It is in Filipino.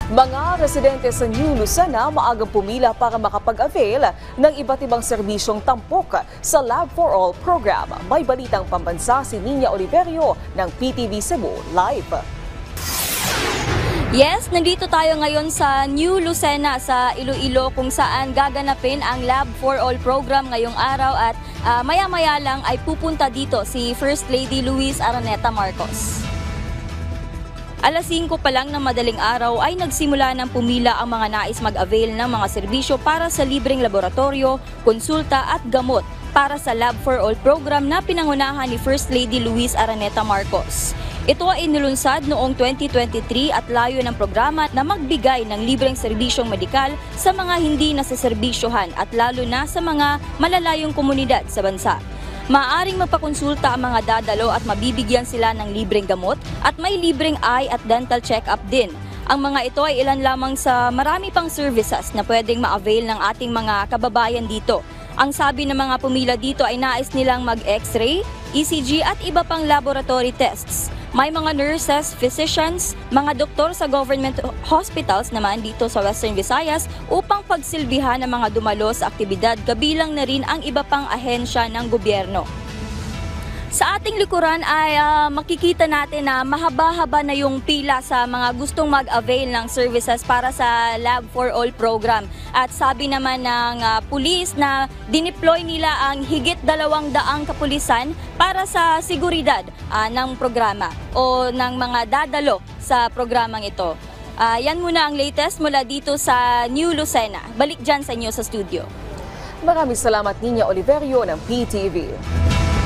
Mga residente sa New Lucena maagang pumila para makapag-avail ng iba't ibang serbisyong tampok sa Lab for All program. May balitang pambansa si Nina Oliverio ng PTV Cebu Live. Yes, nandito tayo ngayon sa New Lucena sa Iloilo kung saan gaganapin ang Lab for All program ngayong araw at maya-maya lang ay pupunta dito si First Lady Luis Araneta Marcos. Alas 5 pa lang ng madaling araw ay nagsimula ng pumila ang mga nais mag-avail ng mga serbisyo para sa libreng laboratorio, konsulta at gamot para sa Lab for All program na pinangunahan ni First Lady Luis Araneta Marcos. Ito ay inilunsad noong 2023 at layo ng programa na magbigay ng libreng serbisyong medikal sa mga hindi naseserbisyohan at lalo na sa mga malalayong komunidad sa bansa. Maaaring mapakonsulta ang mga dadalo at mabibigyan sila ng libreng gamot at may libreng eye at dental check-up din. Ang mga ito ay ilan lamang sa marami pang services na pwedeng ma-avail ng ating mga kababayan dito. Ang sabi ng mga pumila dito ay nais nilang mag-X-ray, ECG at iba pang laboratory tests. May mga nurses, physicians, mga doktor sa government hospitals naman dito sa Western Visayas upang pagsilbihan ng mga dumalo sa aktibidad kabilang na rin ang iba pang ahensya ng gobyerno. Sa ating likuran ay makikita natin na mahaba-haba na yung pila sa mga gustong mag-avail ng services para sa Lab for All program. At sabi naman ng pulis na dineploy nila ang higit 200 kapulisan para sa seguridad ng programa o ng mga dadalo sa programang ito. Yan muna ang latest mula dito sa New Lucena. Balik dyan sa inyo sa studio. Maraming salamat Nina Oliverio ng PTV.